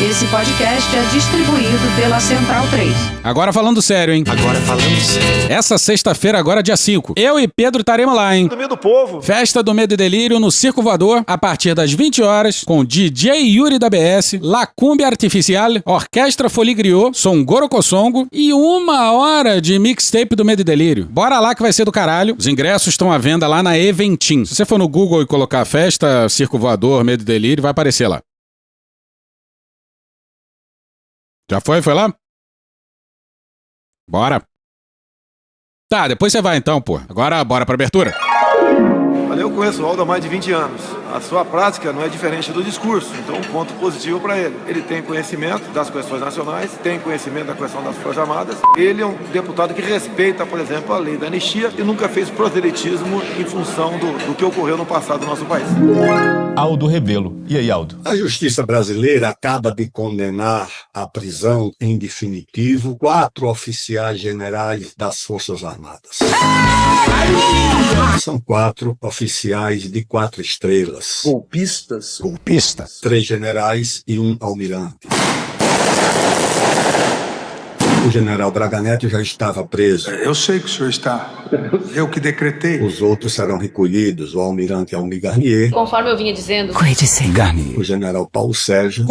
Esse podcast é distribuído pela Central 3. Agora falando sério, hein? Agora falando sério. Essa sexta-feira, agora dia 5, eu e Pedro estaremos lá, hein? Do meio do povo. Festa do Medo e Delírio no Circo Voador, a partir das 20 horas, com DJ Yuri da BS, La Cumbia Artificial, Orquestra Foligriot, Som Gorocossongo e 1 hora de mixtape do Medo e Delírio. Bora lá que vai ser do caralho. Os ingressos estão à venda lá na Eventim. Se você for no Google e colocar festa, Circo Voador, Medo e Delírio, vai aparecer lá. Já foi? Foi lá? Bora. Tá, depois você vai então, pô. Agora bora pra abertura. Olha, eu conheço o Aldo há mais de 20 anos. A sua prática não é diferente do discurso, então um ponto positivo para ele. Ele tem conhecimento das questões nacionais, tem conhecimento da questão das Forças Armadas. Ele é um deputado que respeita, por exemplo, a lei da anistia e nunca fez proselitismo em função do que ocorreu no passado do nosso país. Aldo Rebelo. E aí, Aldo? A justiça brasileira acaba de condenar à prisão, em definitivo, 4 oficiais generais das Forças Armadas. São 4 oficiais de 4 estrelas. Golpistas. 3 generais e 1 almirante. O general Braga Neto já estava preso. Eu sei que o senhor está. Eu que decretei. Os outros serão recolhidos, o almirante Almir Garnier, Conforme eu vinha dizendo. o general Paulo Sérgio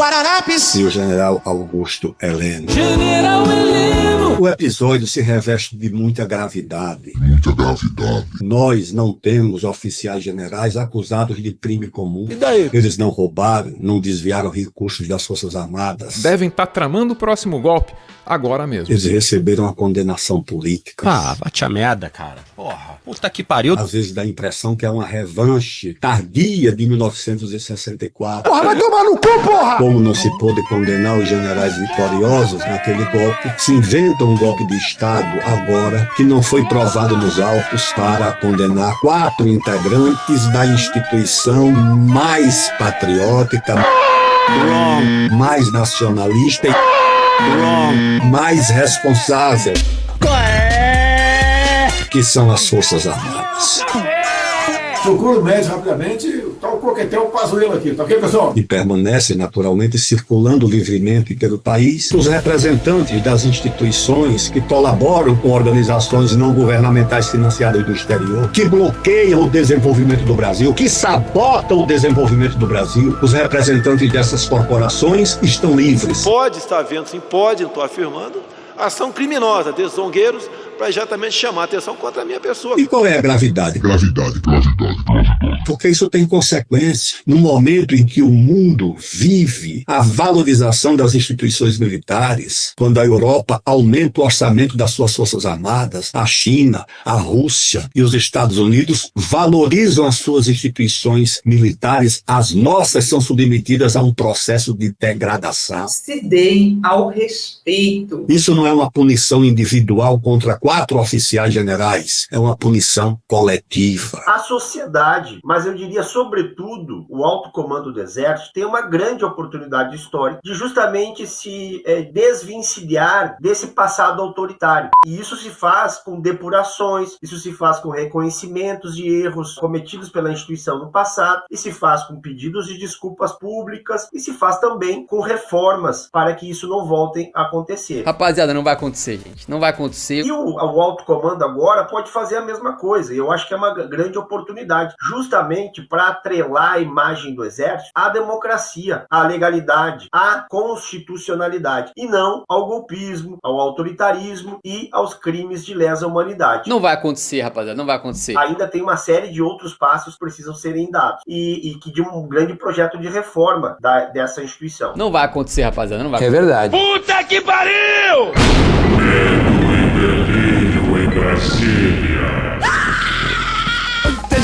e o general Augusto Heleno. O episódio se reveste de muita gravidade. Nós não temos oficiais generais acusados de crime comum. E daí? Eles não roubaram, não desviaram recursos das Forças Armadas. Devem estar tramando o próximo golpe, agora mesmo. Eles receberam a condenação política. Ah, bate a merda, cara. Porra, puta que pariu. Às vezes dá a impressão que é uma revanche tardia de 1964. Porra, vai tomar no cu, porra! Como não se pôde condenar os generais vitoriosos naquele golpe, se inventa um golpe de Estado agora que não foi provado nos autos para condenar 4 integrantes da instituição mais patriótica, mais nacionalista e mais responsável, que são as Forças Armadas. Procura o médico rapidamente, tá o coquetel Pazuello aqui, tá ok, pessoal? E permanece naturalmente circulando livremente pelo país os representantes das instituições que colaboram com organizações não governamentais financiadas do exterior, que bloqueiam o desenvolvimento do Brasil, que sabotam o desenvolvimento do Brasil. Os representantes dessas corporações estão livres. Pode estar havendo, sim, pode, não estou afirmando, ação criminosa desses zongueiros para exatamente chamar a atenção contra a minha pessoa. E qual é a gravidade? Porque isso tem consequência. No momento em que o mundo vive a valorização das instituições militares, quando a Europa aumenta o orçamento das suas Forças Armadas, a China, a Rússia e os Estados Unidos valorizam as suas instituições militares, as nossas são submetidas a um processo de degradação. Se deem ao respeito. Isso não é uma punição individual contra 4 oficiais generais, é uma punição coletiva. A sociedade, mas eu diria sobretudo o alto comando do Exército, tem uma grande oportunidade histórica de justamente se desvencilhar desse passado autoritário. E isso se faz com depurações, isso se faz com reconhecimentos de erros cometidos pela instituição no passado, e se faz com pedidos de desculpas públicas, e se faz também com reformas para que isso não volte a acontecer. Rapaziada, não vai acontecer, gente. Não vai acontecer. E o alto comando agora pode fazer a mesma coisa. E eu acho que é uma grande oportunidade, justamente para atrelar a imagem do Exército à democracia, à legalidade, à constitucionalidade, e não ao golpismo, ao autoritarismo e aos crimes de lesa humanidade. Não vai acontecer, rapaziada, não vai acontecer. Ainda tem uma série de outros passos que precisam serem dados. E que de um grande projeto de reforma dessa instituição. Não vai acontecer, rapaziada, não vai acontecer. É verdade. Puta que pariu! Delírio em Brasília.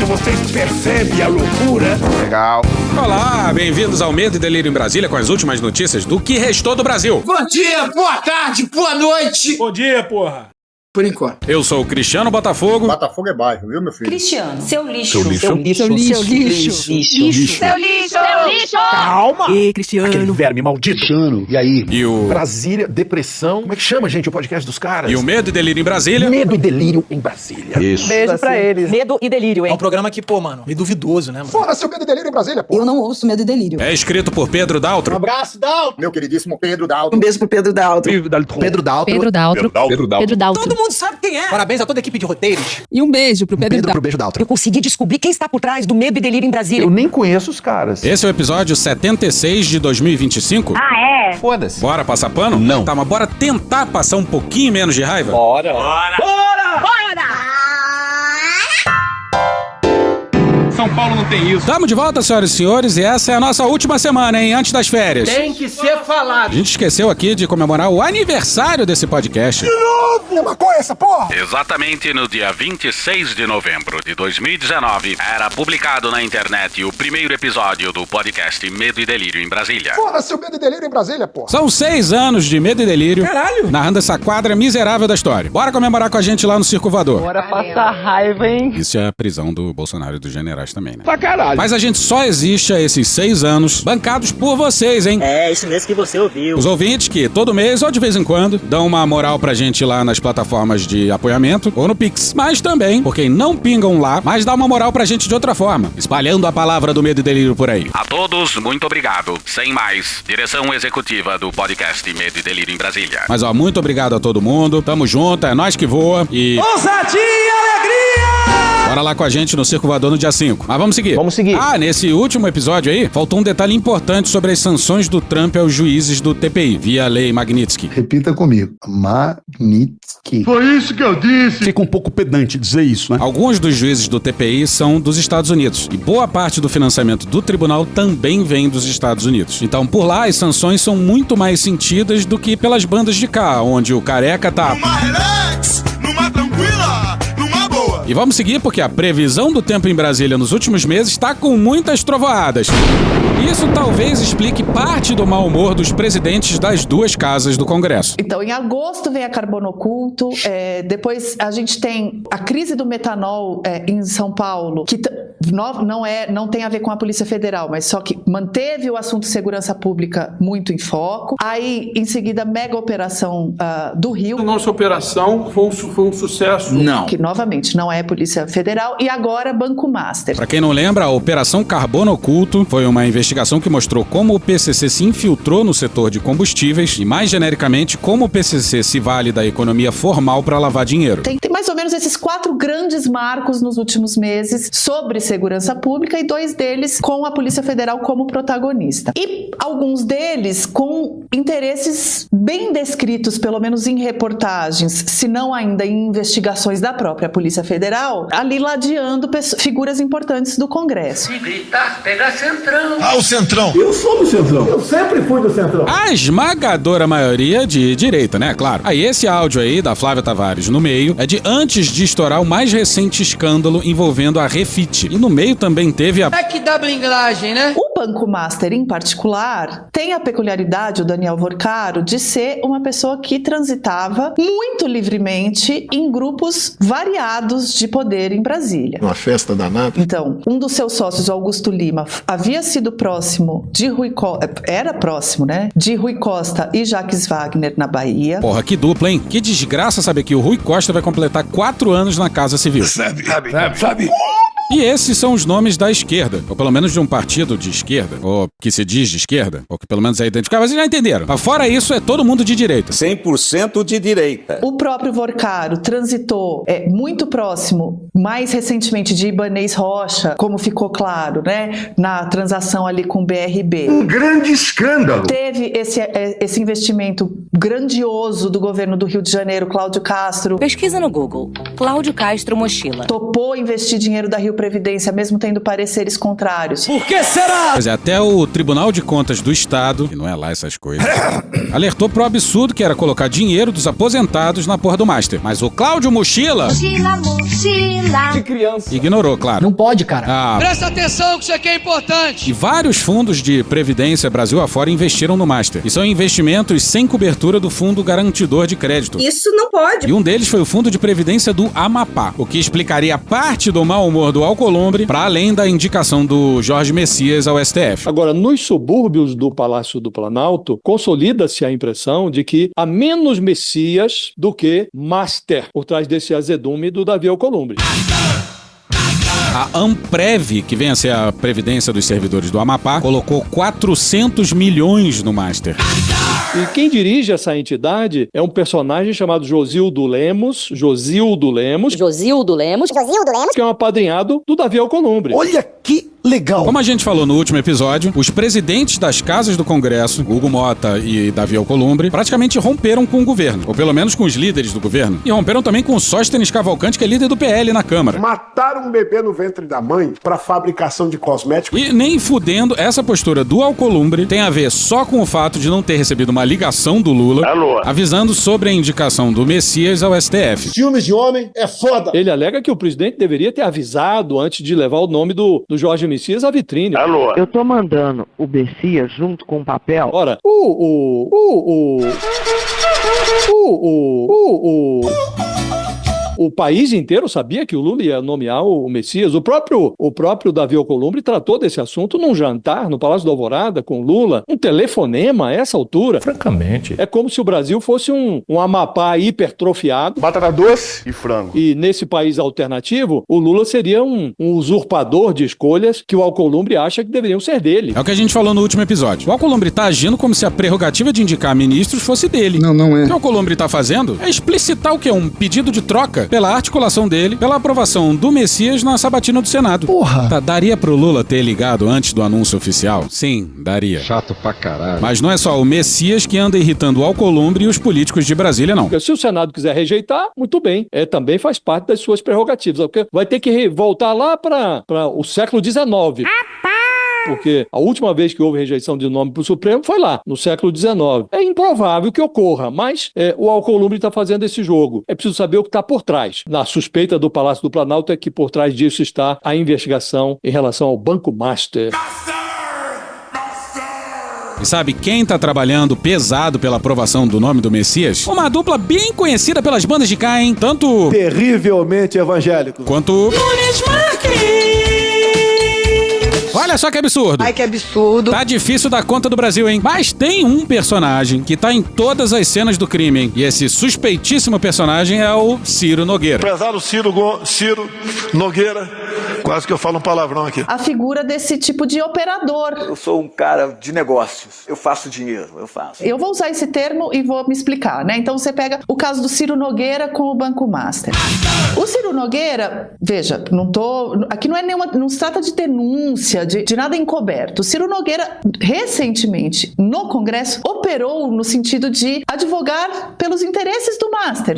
Vocês percebem a loucura? Legal. Olá, bem-vindos ao Medo e Delírio em Brasília com as últimas notícias do que restou do Brasil. Bom dia, boa tarde, boa noite. Bom dia, porra! Por enquanto. Eu sou o Cristiano Botafogo. Botafogo é bairro, viu, meu filho? Cristiano, seu lixo. Seu lixo. Seu lixo. Seu lixo. Lixo. Seu lixo. Seu lixo. Calma! E Cristiano. Aquele verme maldito. Cristiano, e aí? E o... Brasília, depressão. Como é que chama, gente, o podcast dos caras? E o Medo e Delírio em Brasília. Medo e Delírio em Brasília. Isso. Beijo pra eles. Medo e Delírio, hein? É um programa que, pô, mano, meio duvidoso, né, mano? Porra, seu Medo e Delírio em Brasília, pô. Eu não ouço Medo e Delírio. É escrito por Pedro Daltro. Abraço, Daltro. Meu queridíssimo Pedro Daltro. Um beijo pro Pedro Daltro. Pedro Daltro. Pedro Daltro. Pedro Daltro. Todo mundo sabe quem é. Parabéns a toda a equipe de roteiros. E um beijo pro Pedro Daltro. Pro beijo Daltro. Eu consegui descobrir quem está por trás do Medo e Delírio em Brasília. Eu nem conheço os caras. Esse é o episódio 76 de 2025. Ah, é? Foda-se. Bora passar pano? Não. Tá, mas bora tentar passar um pouquinho menos de raiva? Bora. São Paulo não tem isso. Estamos de volta, senhoras e senhores, e essa é a nossa última semana, hein? Antes das férias. Tem que ser falado. A gente esqueceu aqui de comemorar o aniversário desse podcast. Maconha essa porra! Exatamente no dia 26 de novembro de 2019, era publicado na internet o primeiro episódio do podcast Medo e Delírio em Brasília. Porra, seu Medo e Delírio em Brasília, porra! São 6 anos de Medo e Delírio. Caralho! Narrando essa quadra miserável da história. Bora comemorar com a gente lá no Circo Voador. Bora passar raiva, hein? Isso é a prisão do Bolsonaro e dos generais também, né? Pra caralho! Mas a gente só existe há esses 6 anos, bancados por vocês, hein? É, isso mesmo que você ouviu. Os ouvintes que todo mês ou de vez em quando dão uma moral pra gente lá nas plataformas de apoiamento ou no Pix. Mas também, porque não pingam lá, mas dá uma moral pra gente de outra forma, espalhando a palavra do Medo e Delírio por aí. A todos, muito obrigado. Sem mais, direção executiva do podcast Medo e Delírio em Brasília. Mas ó, muito obrigado a todo mundo, tamo junto, é nós que voa e... Ousadia e alegria! Bora lá com a gente no Circo Voador no dia 5. Mas vamos seguir. Vamos seguir. Ah, nesse último episódio aí, faltou um detalhe importante sobre as sanções do Trump aos juízes do TPI, via lei Magnitsky. Repita comigo. Magnitsky. Foi isso que eu disse! Fica um pouco pedante dizer isso, né? Alguns dos juízes do TPI são dos Estados Unidos, e boa parte do financiamento do tribunal também vem dos Estados Unidos. Então, por lá, as sanções são muito mais sentidas do que pelas bandas de cá, onde o careca tá... Numa relax, numa tranquila, numa boa. E vamos seguir porque a previsão do tempo em Brasília nos últimos meses tá com muitas trovoadas. Isso talvez explique parte do mau humor dos presidentes das duas casas do Congresso. Então, em agosto vem a carbono oculto, depois a gente tem a crise do metanol em São Paulo, que não tem a ver com a Polícia Federal, mas só que manteve o assunto segurança pública muito em foco. Aí, em seguida, mega operação do Rio. A nossa operação foi um sucesso. Não. Que, novamente, não é Polícia Federal. E agora, Banco Master. Pra quem não lembra, a Operação Carbono Oculto foi uma investigação que mostrou como o PCC se infiltrou no setor de combustíveis e, mais genericamente, como o PCC se vale da economia formal para lavar dinheiro. Tem mais ou menos esses 4 grandes marcos nos últimos meses sobre segurança pública e 2 deles com a Polícia Federal como protagonista. E alguns deles com interesses bem descritos, pelo menos em reportagens, se não ainda em investigações da própria Polícia Federal, ali ladeando figuras importantes do Congresso. Se gritar, pega Centrão. Ah, o Centrão! Eu sou do Centrão. Eu sempre fui do Centrão. A esmagadora maioria de direita, né? Claro. Aí esse áudio aí da Flávia Tavares no meio é de antes de estourar o mais recente escândalo envolvendo a Refit. E no meio também teve a... É que dá blindagem, né? O Banco Master, em particular, tem a peculiaridade, o Daniel Vorcaro, de ser uma pessoa que transitava muito livremente em grupos variados de poder em Brasília. Uma festa danada. Então, um dos seus sócios, Augusto Lima, havia sido próximo de Rui Costa, era próximo, né? De Rui Costa e Jacques Wagner na Bahia. Porra, que dupla, hein? Que desgraça saber que o Rui Costa vai completar 4 anos na Casa Civil. Sabe? E esses são os nomes da esquerda, ou pelo menos de um partido de esquerda, ou que se diz de esquerda, ou que pelo menos é identificado, vocês já entenderam. Mas fora isso, é todo mundo de direita. 100% de direita. O próprio Vorcaro transitou muito próximo, mais recentemente, de Ibanez Rocha, como ficou claro, né, na transação ali com o BRB. Um grande escândalo. Teve esse investimento grandioso do governo do Rio de Janeiro, Cláudio Castro. Pesquisa no Google, Cláudio Castro Mochila. Topou investir dinheiro da Rio Previdência, mesmo tendo pareceres contrários. Por que será? Pois é, até o Tribunal de Contas do Estado, que não é lá essas coisas, alertou pro absurdo que era colocar dinheiro dos aposentados na porra do Master. Mas o Cláudio Mochila... Mochila, mochila. De criança. Ignorou, claro. Não pode, cara. Presta atenção que isso aqui é importante. E vários fundos de previdência Brasil afora investiram no Master. E são investimentos sem cobertura do Fundo Garantidor de Crédito. Isso não pode. E um deles foi o Fundo de Previdência do Amapá, o que explicaria parte do mau humor do Alcolumbre, para além da indicação do Jorge Messias ao STF. Agora, nos subúrbios do Palácio do Planalto, consolida-se a impressão de que há menos Messias do que Master por trás desse azedume do Davi Alcolumbre. A Amprev, que vem a ser a Previdência dos Servidores do Amapá, colocou 400 milhões no Master. E quem dirige essa entidade é um personagem chamado Josildo Lemos, que é um apadrinhado do Davi Alcolumbre. Olha que legal! Como a gente falou no último episódio, os presidentes das casas do Congresso, Hugo Mota e Davi Alcolumbre, praticamente romperam com o governo, ou pelo menos com os líderes do governo. E romperam também com o Sóstenes Cavalcante, que é líder do PL na Câmara. Mataram um bebê no ventre da mãe para fabricação de cosméticos. E nem fudendo, essa postura do Alcolumbre tem a ver só com o fato de não ter recebido uma ligação do Lula avisando sobre a indicação do Messias ao STF. Ciúmes de homem é foda. Ele alega que o presidente deveria ter avisado antes de levar o nome do Jorge Messias à vitrine. Eu tô mandando o Messias junto com o papel. Ora, o país inteiro sabia que o Lula ia nomear o Messias. O próprio Davi Alcolumbre tratou desse assunto num jantar no Palácio da Alvorada com o Lula. Um telefonema a essa altura. Francamente. É como se o Brasil fosse um Amapá hipertrofiado. Batata doce e frango. E nesse país alternativo, o Lula seria um usurpador de escolhas que o Alcolumbre acha que deveriam ser dele. É o que a gente falou no último episódio. O Alcolumbre tá agindo como se a prerrogativa de indicar ministros fosse dele. Não é. O que o Alcolumbre tá fazendo é explicitar o quê? Um pedido de troca pela articulação dele, pela aprovação do Messias na sabatina do Senado. Porra! Daria pro Lula ter ligado antes do anúncio oficial? Sim, daria. Chato pra caralho. Mas não é só o Messias que anda irritando o Alcolumbre e os políticos de Brasília, não. Se o Senado quiser rejeitar, muito bem. Também faz parte das suas prerrogativas. Porque vai ter que voltar lá para o século XIX. Porque a última vez que houve rejeição de nome para o Supremo foi lá, no século XIX. É improvável que ocorra, mas o Alcolumbre está fazendo esse jogo. É preciso saber o que está por trás. Na suspeita do Palácio do Planalto é que por trás disso está a investigação em relação ao Banco Master. E sabe quem tá trabalhando pesado pela aprovação do nome do Messias? Uma dupla bem conhecida pelas bandas de cá, hein? Tanto... terrivelmente evangélico. Quanto... Nunes Marques! Olha só que absurdo. Ai, que absurdo. Tá difícil dar conta do Brasil, hein? Mas tem um personagem que tá em todas as cenas do crime, hein? E esse suspeitíssimo personagem é o Ciro Nogueira. Prezado Ciro Nogueira, quase que eu falo um palavrão aqui. A figura desse tipo de operador. Eu sou um cara de negócios. Eu faço dinheiro, eu faço. Eu vou usar esse termo e vou me explicar, né? Então você pega o caso do Ciro Nogueira com o Banco Master. O Ciro Nogueira, veja, aqui não se trata de denúncia, de nada encoberto. O Ciro Nogueira, recentemente, no Congresso, operou no sentido de advogar pelos interesses do Master,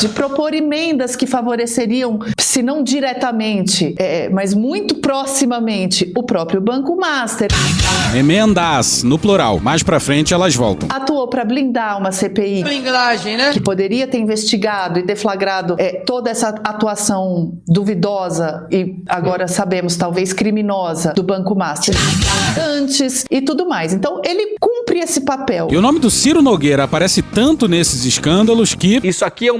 de propor emendas que favoreceriam, se não diretamente, mas muito proximamente, o próprio Banco Master. Emendas, no plural. Mais pra frente elas voltam. Atuou para blindar uma CPI Blindagem, né? que poderia ter investigado e deflagrado toda essa atuação duvidosa e agora sabemos, talvez criminosa, do Banco Master antes e tudo mais. Então ele cumpre esse papel. E o nome do Ciro Nogueira aparece tanto nesses escândalos que... Isso aqui é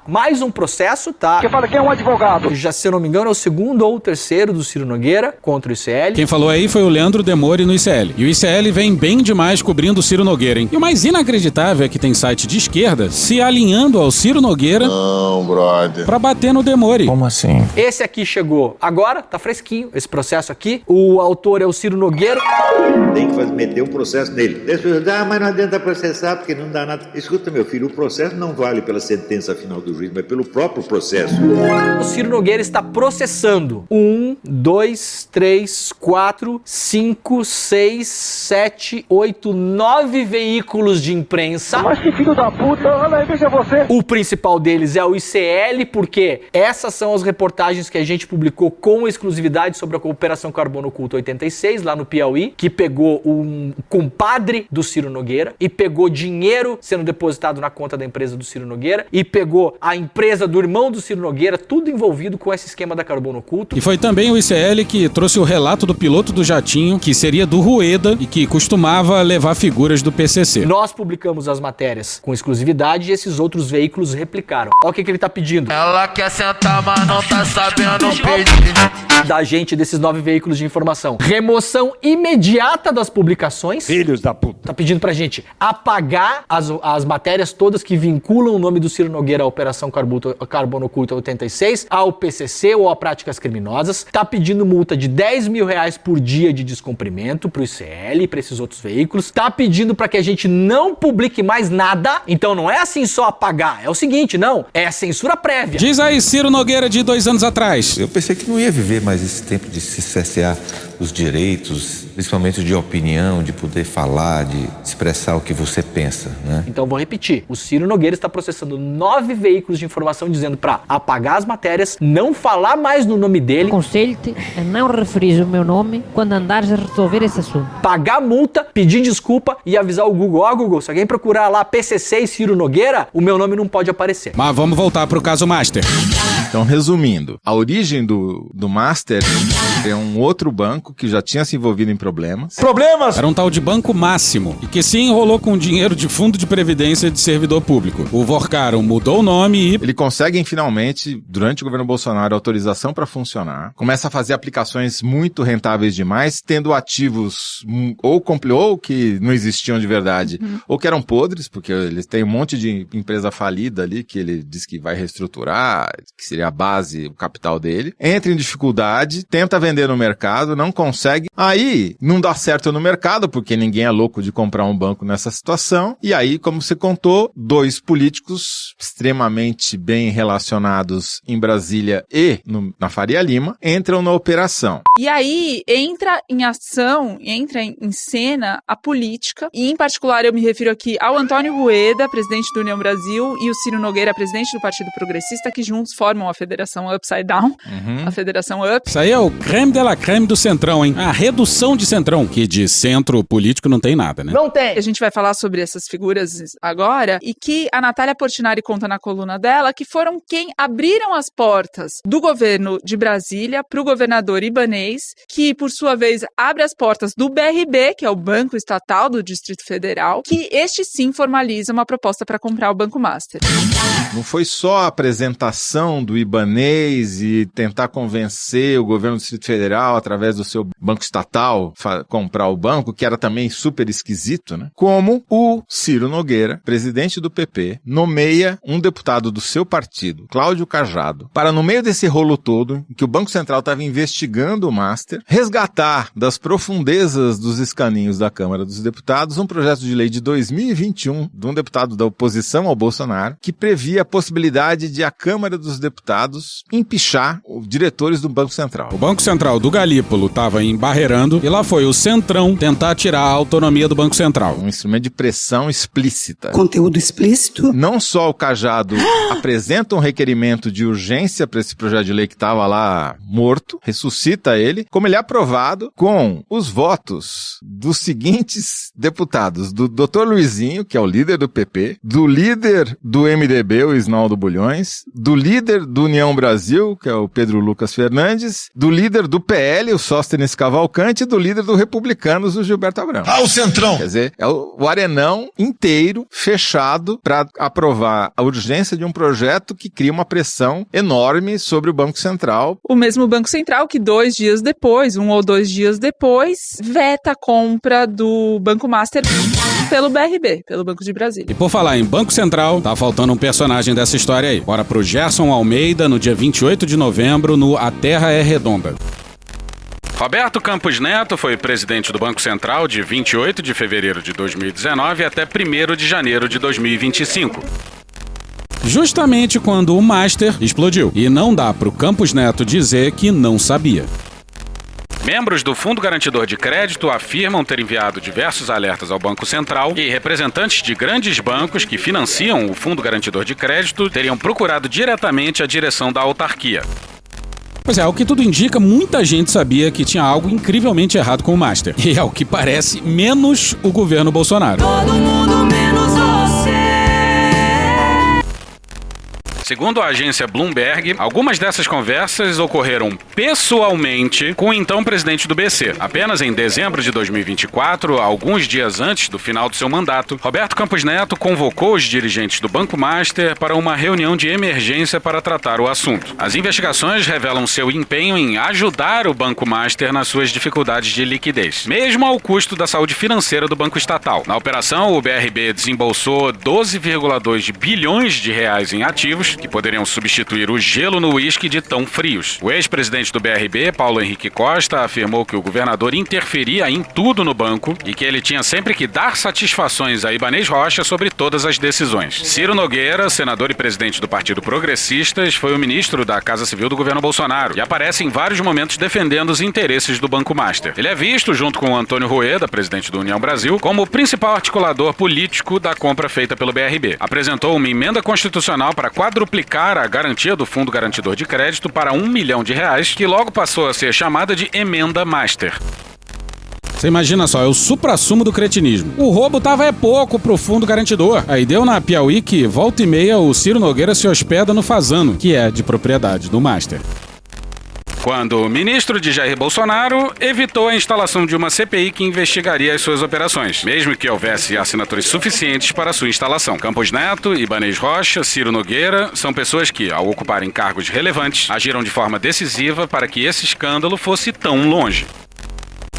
mais um processo, tá? Quem fala que é um advogado. Já, se eu não me engano, é o segundo ou o terceiro do Ciro Nogueira contra o ICL. Quem falou aí foi o Leandro Demore no ICL. E o ICL vem bem demais cobrindo o Ciro Nogueira, hein? E o mais inacreditável é que tem site de esquerda se alinhando ao Ciro Nogueira... Não, brother. Pra bater no Demore. Como assim? Esse aqui chegou agora, tá fresquinho, esse processo aqui. O autor é o Ciro Nogueira. Tem que meter um processo nele. As pessoas dizem, mas não adianta processar porque não dá nada. Escuta, meu filho, o processo não vale pela sentença final do juiz, mas pelo próprio processo. O Ciro Nogueira está processando 1, 2, 3, 4, 5, 6, 7, 8, 9 veículos de imprensa. Mas que filho da puta, olha aí, veja você. O principal deles é o ICL, porque essas são as reportagens que a gente publicou com exclusividade sobre a Operação Carbono Carbono Oculto 86, lá no Piauí, que pegou um compadre do Ciro Nogueira e pegou dinheiro sendo depositado na conta da empresa do Ciro Nogueira e pegou a empresa do irmão do Ciro Nogueira, tudo envolvido com esse esquema da Carbono Oculto. E foi também o ICL que trouxe o relato do piloto do jatinho, que seria do Rueda e que costumava levar figuras do PCC. Nós publicamos as matérias com exclusividade e esses outros veículos replicaram. Olha o que ele tá pedindo. Ela quer sentar, mas não tá sabendo pedir. Da gente, desses 9 veículos de informação. Remoção imediata das publicações. Filhos da puta. Tá pedindo pra gente apagar as matérias todas que vinculam o nome do Ciro Nogueira à Operação Carbono Oculto 86, ao PCC ou a práticas criminosas. Tá pedindo multa de R$10 mil por dia de descumprimento pro ICL e pra esses outros veículos. Tá pedindo pra que a gente não publique mais nada. Então não é assim só apagar. É o seguinte, não. É censura prévia. Diz aí, Ciro Nogueira de 2 anos atrás. Eu pensei que não ia viver mais esse tempo de se cercear os direitos, principalmente de opinião, de poder falar, de expressar o que você pensa, né? Então vou repetir. O Ciro Nogueira está processando 9 veículos de informação dizendo para apagar as matérias, não falar mais no nome dele. Aconselho-te a não referir o meu nome quando andares a resolver esse assunto. Pagar multa, pedir desculpa e avisar o Google. Ó, Google, se alguém procurar lá PCC e Ciro Nogueira, o meu nome não pode aparecer. Mas vamos voltar pro caso Master. Então, resumindo, a origem do Master é um outro banco que já tinha se envolvido em problemas. Era um tal de Banco Máximo e que se enrolou com dinheiro de fundo de previdência de servidor público. O Vorcaron mudou o nome e... Ele consegue finalmente, durante o governo Bolsonaro, autorização para funcionar. Começa a fazer aplicações muito rentáveis demais, tendo ativos ou que não existiam de verdade, ou que eram podres, porque eles têm um monte de empresa falida ali que ele diz que vai reestruturar, que seria a base, o capital dele. Entra em dificuldade, tenta vender no mercado, não consegue. Aí, não dá certo no mercado, porque ninguém é louco de comprar um banco nessa situação. E aí, como você contou, 2 políticos extremamente bem relacionados em Brasília e na Faria Lima entram na operação. E aí, entra em ação, entra em cena a política. E, em particular, eu me refiro aqui ao Antônio Rueda, presidente do União Brasil, e o Ciro Nogueira, presidente do Partido Progressista, que juntos formam a Federação Upside Down, a Federação Up. Isso aí é o creme de la creme do Centrão, hein? A redução de Centrão, que de centro político não tem nada, né? Não tem. A gente vai falar sobre essas figuras agora e que a Natália Portinari conta na coluna dela que foram quem abriram as portas do governo de Brasília para o governador Ibanez, que por sua vez abre as portas do BRB, que é o Banco Estatal do Distrito Federal, que este sim formaliza uma proposta para comprar o Banco Master. Não foi só a apresentação do Ibanez e tentar convencer o governo do Distrito Federal através do seu banco estatal comprar o banco, que era também super esquisito, né? Como o Ciro Nogueira, presidente do PP, nomeia um deputado do seu partido, Cláudio Cajado, para no meio desse rolo todo, em que o Banco Central estava investigando o Master, resgatar das profundezas dos escaninhos da Câmara dos Deputados um projeto de lei de 2021 de um deputado da oposição ao Bolsonaro, que previa a possibilidade de a Câmara dos Deputados empichar os diretores do Banco Central. O Banco Central do Galípolo estava embarreirando e lá foi o Centrão tentar tirar a autonomia do Banco Central. Um instrumento de pressão explícita. Conteúdo explícito? Não só o Cajado apresenta um requerimento de urgência para esse projeto de lei que estava lá morto, ressuscita ele, como ele é aprovado com os votos dos seguintes deputados: do Dr. Luizinho, que é o líder do PP, do líder do MDB, o Isnaldo Bulhões, do líder do União Brasil, que é o Pedro Lucas Fernandes, do líder do PL, o Sóstenes Cavalcante, e do líder do Republicanos, o Gilberto Abrão. Ah, o Centrão! Quer dizer, é o arenão inteiro fechado para aprovar a urgência de um projeto que cria uma pressão enorme sobre o Banco Central. O mesmo Banco Central que 2 dias depois, 1 ou 2 dias depois, veta a compra do Banco Master pelo BRB, pelo Banco de Brasília. E por falar em Banco Central, tá faltando um personagem dessa história aí. Bora pro Gerson Almeida no dia 28 de novembro no A Terra é Redonda. Roberto Campos Neto foi presidente do Banco Central de 28 de fevereiro de 2019 até 1º de janeiro de 2025. Justamente quando o Master explodiu. E não dá pro Campos Neto dizer que não sabia. Membros do Fundo Garantidor de Crédito afirmam ter enviado diversos alertas ao Banco Central e representantes de grandes bancos que financiam o Fundo Garantidor de Crédito teriam procurado diretamente a direção da autarquia. Pois é, ao que tudo indica, muita gente sabia que tinha algo incrivelmente errado com o Master. E ao que parece, menos o governo Bolsonaro. Todo mundo menos você. Segundo a agência Bloomberg, algumas dessas conversas ocorreram pessoalmente com o então presidente do BC. Apenas em dezembro de 2024, alguns dias antes do final do seu mandato, Roberto Campos Neto convocou os dirigentes do Banco Master para uma reunião de emergência para tratar o assunto. As investigações revelam seu empenho em ajudar o Banco Master nas suas dificuldades de liquidez, mesmo ao custo da saúde financeira do banco estatal. Na operação, o BRB desembolsou 12,2 bilhões de reais em ativos que poderiam substituir o gelo no uísque de tão frios. O ex-presidente do BRB, Paulo Henrique Costa, afirmou que o governador interferia em tudo no banco e que ele tinha sempre que dar satisfações a Ibanez Rocha sobre todas as decisões. Ciro Nogueira, senador e presidente do Partido Progressistas, foi o ministro da Casa Civil do governo Bolsonaro e aparece em vários momentos defendendo os interesses do Banco Master. Ele é visto, junto com Antônio Rueda, presidente do União Brasil, como o principal articulador político da compra feita pelo BRB. Apresentou uma emenda constitucional para quadruplicar a garantia do Fundo Garantidor de Crédito para R$1 milhão, que logo passou a ser chamada de Emenda Master. Você imagina só, é o suprassumo do cretinismo. O roubo tava pouco pro fundo garantidor. Aí deu na Piauí que, volta e meia, o Ciro Nogueira se hospeda no Fazano, que é de propriedade do Master. Quando o ministro de Jair Bolsonaro evitou a instalação de uma CPI que investigaria as suas operações, mesmo que houvesse assinaturas suficientes para sua instalação. Campos Neto, Ibanez Rocha, Ciro Nogueira são pessoas que, ao ocuparem cargos relevantes, agiram de forma decisiva para que esse escândalo fosse tão longe.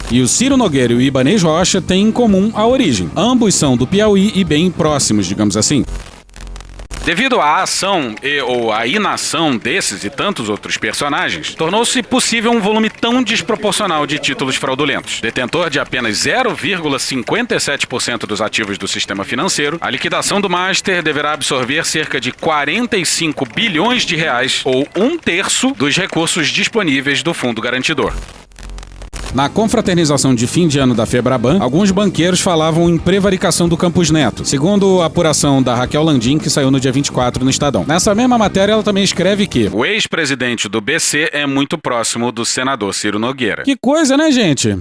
E o Ciro Nogueira e o Ibanez Rocha têm em comum a origem. Ambos são do Piauí e bem próximos, digamos assim. Devido à ação ou à inação desses e tantos outros personagens, tornou-se possível um volume tão desproporcional de títulos fraudulentos. Detentor de apenas 0,57% dos ativos do sistema financeiro, a liquidação do Master deverá absorver cerca de 45 bilhões de reais, ou 1/3 dos recursos disponíveis do Fundo Garantidor. Na confraternização de fim de ano da Febraban, alguns banqueiros falavam em prevaricação do Campos Neto, segundo a apuração da Raquel Landim, que saiu no dia 24 no Estadão. Nessa mesma matéria, ela também escreve que o ex-presidente do BC é muito próximo do senador Ciro Nogueira. Que coisa, né, gente?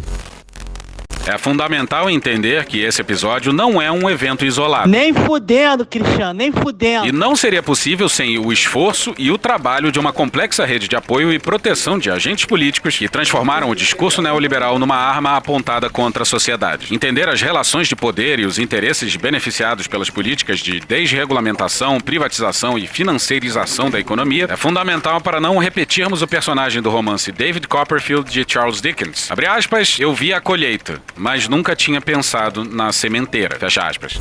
É fundamental entender que esse episódio não é um evento isolado. Nem fudendo, Cristiano, nem fudendo. E não seria possível sem o esforço e o trabalho de uma complexa rede de apoio e proteção de agentes políticos que transformaram o discurso neoliberal numa arma apontada contra a sociedade. Entender as relações de poder e os interesses beneficiados pelas políticas de desregulamentação, privatização e financeirização da economia é fundamental para não repetirmos o personagem do romance David Copperfield de Charles Dickens. Abre aspas, eu vi a colheita, mas nunca tinha pensado na sementeira. Fecha aspas.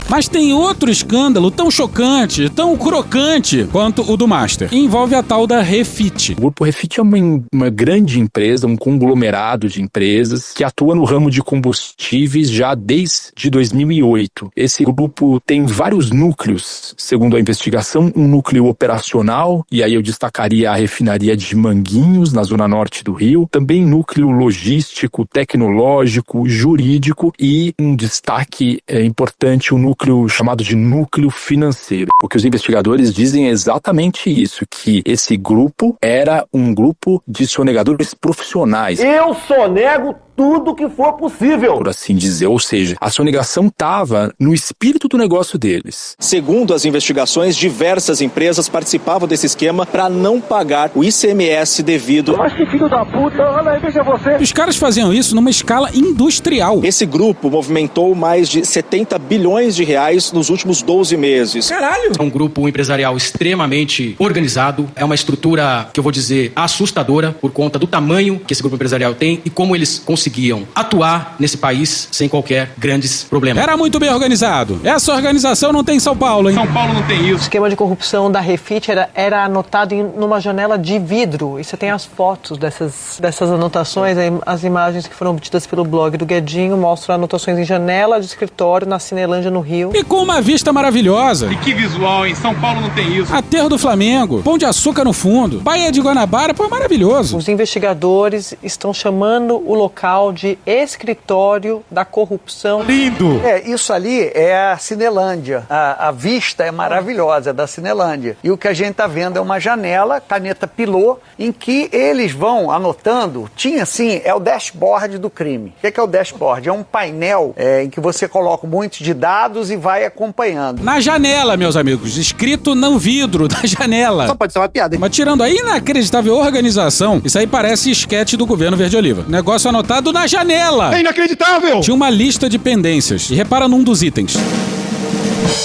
Mas tem outro escândalo tão chocante, tão crocante quanto o do Master, que envolve a tal da Refit. O Grupo Refit é uma grande empresa, um conglomerado de empresas que atua no ramo de combustíveis já desde 2008. Esse grupo tem vários núcleos, segundo a investigação, um núcleo operacional, e aí eu destacaria a refinaria de Manguinhos, na zona norte do Rio, também núcleo logístico, tecnológico, jurídico e um destaque importante, o núcleo chamado de núcleo financeiro. O que os investigadores dizem é exatamente isso, que esse grupo era um grupo de sonegadores profissionais. Eu sonego tudo que for possível, por assim dizer, ou seja, a sonegação estava no espírito do negócio deles. Segundo as investigações, diversas empresas participavam desse esquema para não pagar o ICMS devido... Mas que filho da puta, olha aí, veja você. Os caras faziam isso numa escala industrial. Esse grupo movimentou mais de 70 bilhões de reais nos últimos 12 meses. Caralho! É um grupo empresarial extremamente organizado, é uma estrutura, que eu vou dizer, assustadora, por conta do tamanho que esse grupo empresarial tem e como eles conseguiam atuar nesse país sem qualquer grandes problemas. Era muito bem organizado. Essa organização não tem em São Paulo, hein? São Paulo não tem isso. O esquema de corrupção da Refit era anotado numa janela de vidro. E você tem as fotos dessas anotações, as imagens que foram obtidas pelo blog do Guedinho mostram anotações em janela de escritório na Cinelândia, no Rio. Rio. E com uma vista maravilhosa. E que visual, hein? São Paulo não tem isso. Aterro do Flamengo, Pão de Açúcar no fundo, Baía de Guanabara, pô, maravilhoso. Os investigadores estão chamando o local de escritório da corrupção. Lindo! Isso ali é a Cinelândia. A vista é maravilhosa da Cinelândia. E o que a gente está vendo é uma janela, caneta pilô, em que eles vão anotando. Tinha assim, é o dashboard do crime. O que é o dashboard? É um painel em que você coloca um monte de dados e vai acompanhando. Na janela, meus amigos, escrito no vidro da janela. Só pode ser uma piada, hein? Mas tirando a inacreditável organização, isso aí parece esquete do governo Verde-Oliva. Negócio anotado na janela. É inacreditável! Tinha uma lista de pendências. E repara num dos itens.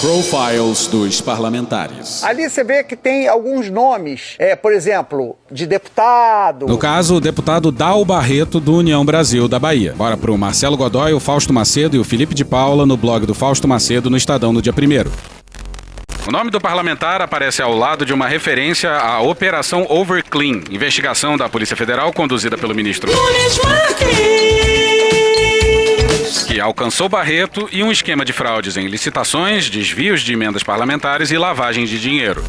Profiles dos parlamentares. Ali você vê que tem alguns nomes, por exemplo, de deputado. No caso, o deputado Dal Barreto, do União Brasil da Bahia. Bora pro Marcelo Godoy, o Fausto Macedo e o Felipe de Paula no blog do Fausto Macedo no Estadão no dia 1º. O nome do parlamentar aparece ao lado de uma referência à Operação Overclean, investigação da Polícia Federal conduzida pelo ministro Nunes Marques, que alcançou Barreto, e um esquema de fraudes em licitações, desvios de emendas parlamentares e lavagem de dinheiro.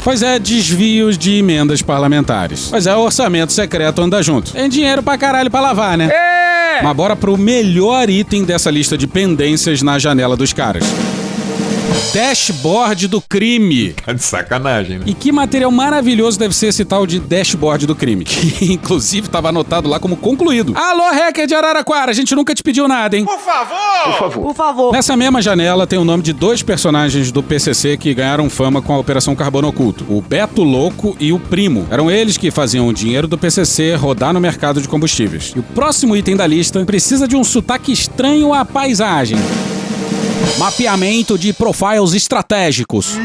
Pois é, desvios de emendas parlamentares. Pois é, orçamento secreto anda junto. Tem dinheiro pra caralho pra lavar, né? Mas bora pro melhor item dessa lista de pendências na janela dos caras. Dashboard do crime. Tá de sacanagem, né? E que material maravilhoso deve ser esse tal de dashboard do crime, que inclusive estava anotado lá como concluído. Alô, hacker de Araraquara, a gente nunca te pediu nada, hein? Por favor! Por favor. Por favor. Nessa mesma janela tem o nome de dois personagens do PCC que ganharam fama com a Operação Carbono Oculto, o Beto Louco e o Primo. Eram eles que faziam o dinheiro do PCC rodar no mercado de combustíveis. E o próximo item da lista precisa de um sotaque estranho à paisagem. Mapeamento de profiles estratégicos.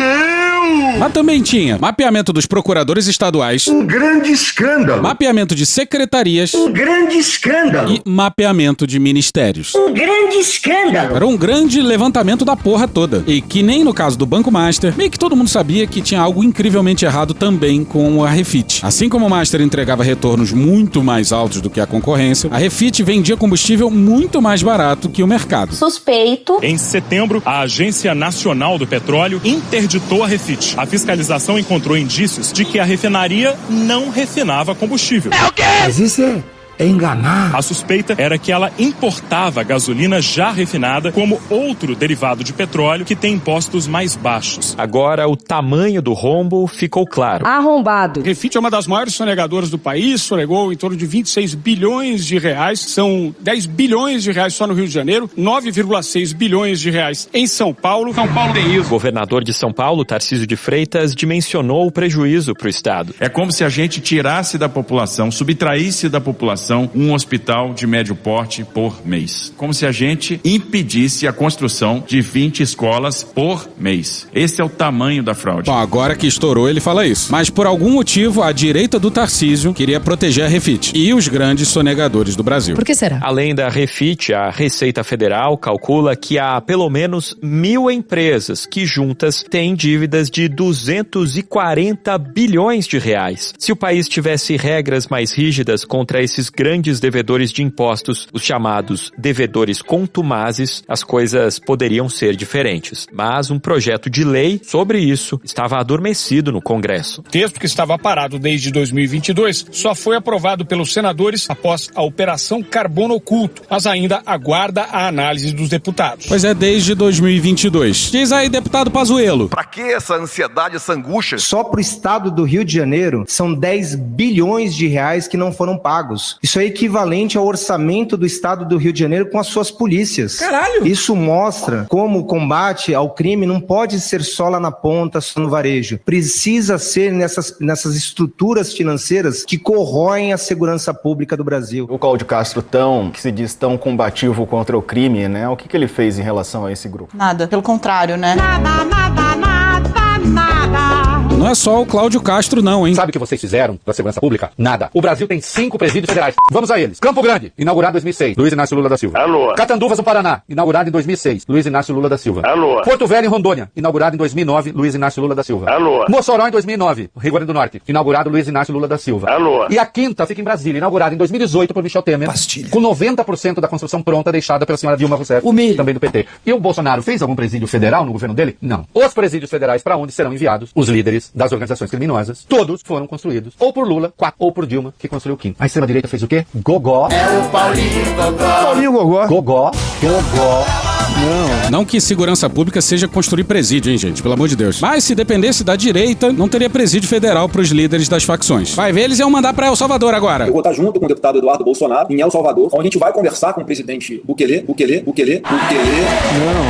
Mas também tinha mapeamento dos procuradores estaduais. Um grande escândalo. Mapeamento de secretarias. Um grande escândalo. E mapeamento de ministérios. Um grande escândalo. Era um grande levantamento da porra toda. E que nem no caso do Banco Master, meio que todo mundo sabia que tinha algo incrivelmente errado também com a Refit. Assim como o Master entregava retornos muito mais altos do que a concorrência, a Refit vendia combustível muito mais barato que o mercado. Suspeito. Em setembro, a Agência Nacional do Petróleo interditou a Refit. A fiscalização encontrou indícios de que a refinaria não refinava combustível. É o quê? Mas isso é enganar. A suspeita era que ela importava gasolina já refinada como outro derivado de petróleo que tem impostos mais baixos. Agora, o tamanho do rombo ficou claro. Arrombado. Refit é uma das maiores sonegadoras do país, sonegou em torno de 26 bilhões de reais. São 10 bilhões de reais só no Rio de Janeiro, 9,6 bilhões de reais em São Paulo. São Paulo tem isso. O governador de São Paulo, Tarcísio de Freitas, dimensionou o prejuízo para o Estado. É como se a gente tirasse da população, subtraísse da população um hospital de médio porte por mês. Como se a gente impedisse a construção de 20 escolas por mês. Esse é o tamanho da fraude. Bom, agora que estourou, ele fala isso. Mas por algum motivo, a direita do Tarcísio queria proteger a Refit e os grandes sonegadores do Brasil. Por que será? Além da Refit, a Receita Federal calcula que há pelo menos 1.000 empresas que juntas têm dívidas de 240 bilhões de reais. Se o país tivesse regras mais rígidas contra esses grandes devedores de impostos, os chamados devedores contumazes, as coisas poderiam ser diferentes. Mas um projeto de lei sobre isso estava adormecido no Congresso. O texto, que estava parado desde 2022, só foi aprovado pelos senadores após a Operação Carbono Oculto, mas ainda aguarda a análise dos deputados. Pois é, desde 2022. Diz aí, deputado Pazuello. Pra que essa ansiedade, essa angústia? Só pro estado do Rio de Janeiro, são 10 bilhões de reais que não foram pagos. Isso é equivalente ao orçamento do estado do Rio de Janeiro com as suas polícias. Caralho! Isso mostra como o combate ao crime não pode ser só lá na ponta, só no varejo. Precisa ser nessas estruturas financeiras que corroem a segurança pública do Brasil. O Cláudio Castro, que se diz tão combativo contra o crime, né? O que ele fez em relação a esse grupo? Nada, pelo contrário, né? No não é só o Cláudio Castro não, hein? Sabe o que vocês fizeram da segurança pública? Nada. O Brasil tem 5 presídios federais. Vamos a eles. Campo Grande, inaugurado em 2006, Luiz Inácio Lula da Silva. Alô. Catanduvas, no Paraná, inaugurado em 2006, Luiz Inácio Lula da Silva. Alô. Porto Velho, em Rondônia, inaugurado em 2009, Luiz Inácio Lula da Silva. Alô. Mossoró, em 2009, Rio Grande do Norte, inaugurado Luiz Inácio Lula da Silva. Alô. E a quinta fica em Brasília, inaugurada em 2018 por Michel Temer, com 90% da construção pronta deixada pela senhora Dilma Rousseff, também do PT. E o Bolsonaro fez algum presídio federal no governo dele? Não. Os presídios federais para onde serão enviados os líderes das organizações criminosas, todos foram construídos ou por Lula, ou por Dilma, que construiu o quinto. A extrema-direita fez o quê? Gogó. É o Paulinho Gogó. Paulinho Gogó. Gogó. Gogó. Não que segurança pública seja construir presídio, hein, gente? Pelo amor de Deus. Mas se dependesse da direita, não teria presídio federal pros líderes das facções. Vai ver, eles iam mandar pra El Salvador agora. Eu vou estar junto com o deputado Eduardo Bolsonaro em El Salvador, onde a gente vai conversar com o presidente Bukele.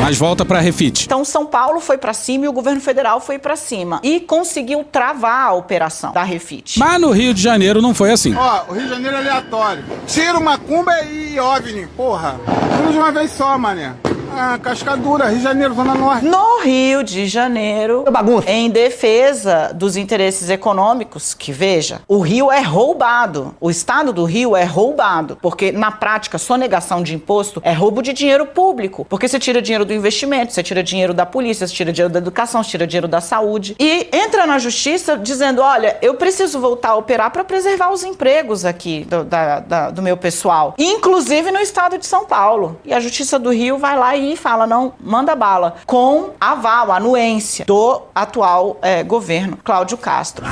Mas volta pra Refit. Então São Paulo foi pra cima e o governo federal foi pra cima. E conseguiu travar a operação da Refit. Mas no Rio de Janeiro não foi assim. Ó, o Rio de Janeiro é aleatório. Tiro, macumba e OVNI. Porra, tudo de uma vez só, mané. Ah, Cascadura, Rio de Janeiro, Zona Norte. No Rio de Janeiro, em defesa dos interesses econômicos, que veja, o Rio é roubado. O estado do Rio é roubado. Porque, na prática, sonegação de imposto é roubo de dinheiro público. Porque você tira dinheiro do investimento, você tira dinheiro da polícia, você tira dinheiro da educação, você tira dinheiro da saúde. E entra na justiça dizendo, olha, eu preciso voltar a operar para preservar os empregos aqui do meu pessoal. Inclusive no estado de São Paulo. E a justiça do Rio vai lá e fala, não, manda bala, com aval, anuência do atual governo, Cláudio Castro.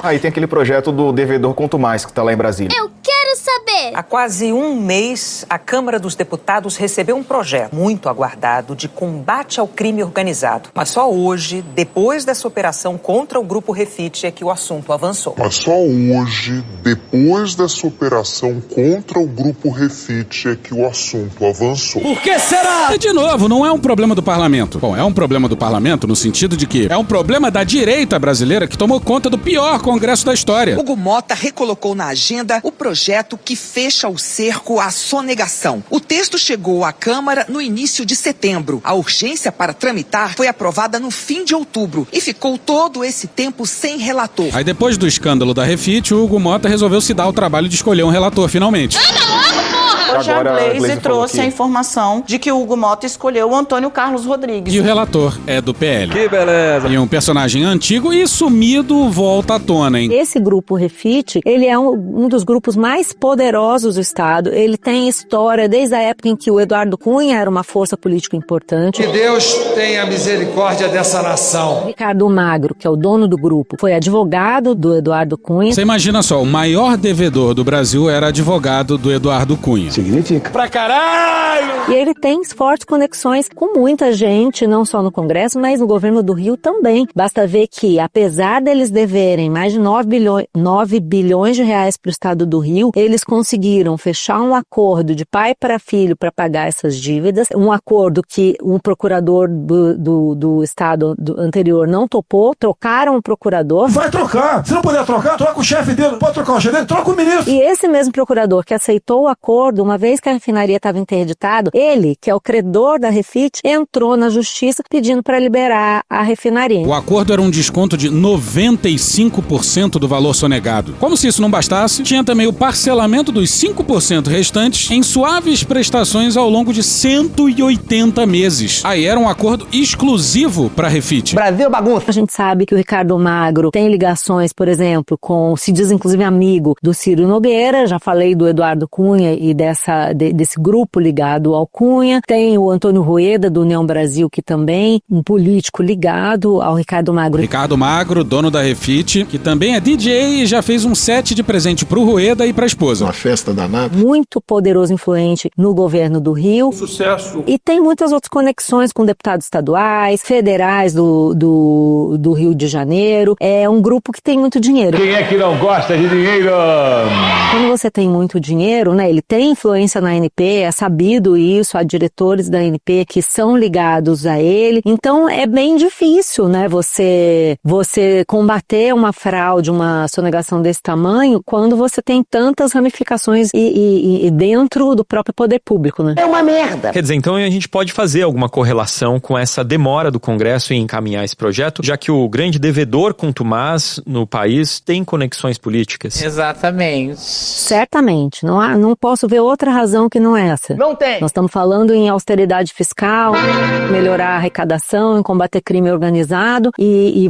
Aí tem aquele projeto do Devedor Quanto Mais, que tá lá em Brasília. Eu quero saber! Há quase um mês, a Câmara dos Deputados recebeu um projeto muito aguardado de combate ao crime organizado. Mas só hoje, depois dessa operação contra o Grupo Refit, é que o assunto avançou. Mas só hoje, depois dessa operação contra o Grupo Refit, é que o assunto avançou. Por que será? E de novo, não é um problema do parlamento. Bom, é um problema do parlamento no sentido de que é um problema da direita brasileira que tomou conta do pior congresso da história. Hugo Mota recolocou na agenda o projeto que fecha o cerco à sonegação. O texto chegou à Câmara no início de setembro. A urgência para tramitar foi aprovada no fim de outubro e ficou todo esse tempo sem relator. Aí depois do escândalo da Refit, o Hugo Mota resolveu se dar o trabalho de escolher um relator finalmente. Hoje a Glaze trouxe a informação de que o Hugo Mota escolheu o Antônio Carlos Rodrigues. E o relator é do PL. Que beleza! E um personagem antigo e sumido volta à tona, hein? Esse grupo Refit, ele é um dos grupos mais poderosos do Estado. Ele tem história desde a época em que o Eduardo Cunha era uma força política importante. Que Deus tenha misericórdia dessa nação. Ricardo Magro, que é o dono do grupo, foi advogado do Eduardo Cunha. Você imagina só, o maior devedor do Brasil era advogado do Eduardo Cunha. Significa. Pra caralho! E ele tem fortes conexões com muita gente, não só no Congresso, mas no governo do Rio também. Basta ver que, apesar deles deverem mais de 9 bilhões de reais para o Estado do Rio, eles conseguiram fechar um acordo de pai para filho para pagar essas dívidas, um acordo que o procurador do Estado anterior não topou, trocaram o procurador. Vai trocar! Se não puder trocar, troca o chefe dele, pode trocar o chefe dele, troca o ministro! E esse mesmo procurador que aceitou o acordo, uma vez que a refinaria estava interditada, ele, que é o credor da Refit, entrou na justiça pedindo para liberar a refinaria. O acordo era um desconto de 95% do valor sonegado. Como se isso não bastasse, tinha também o parcelamento dos 5% restantes em suaves prestações ao longo de 180 meses. Aí era um acordo exclusivo para Refit. Brasil bagunça. A gente sabe que o Ricardo Magro tem ligações, por exemplo, se diz inclusive amigo do Ciro Nogueira, já falei do Eduardo Cunha e desse grupo ligado ao Cunha. Tem o Antônio Rueda, do União Brasil, que também um político ligado ao Ricardo Magro. Ricardo Magro, dono da Refit, que também é DJ e já fez um set de presente pro Rueda e pra esposa. Uma festa danada. Muito poderoso, influente no governo do Rio. Sucesso. E tem muitas outras conexões com deputados estaduais, federais do Rio de Janeiro. É um grupo que tem muito dinheiro. Quem é que não gosta de dinheiro? Quando você tem muito dinheiro, né, ele tem influência na ANP, é sabido isso, há diretores da ANP que são ligados a ele. Então é bem difícil, né, você combater uma fraude, uma sonegação desse tamanho, quando você tem tantas ramificações e dentro do próprio poder público, né? É uma merda. Quer dizer, então a gente pode fazer alguma correlação com essa demora do Congresso em encaminhar esse projeto, já que o grande devedor contumaz no país tem conexões políticas. Exatamente. Certamente. Não posso ver outra razão que não essa. Não tem. Nós estamos falando em austeridade fiscal, melhorar a arrecadação, em combater crime organizado e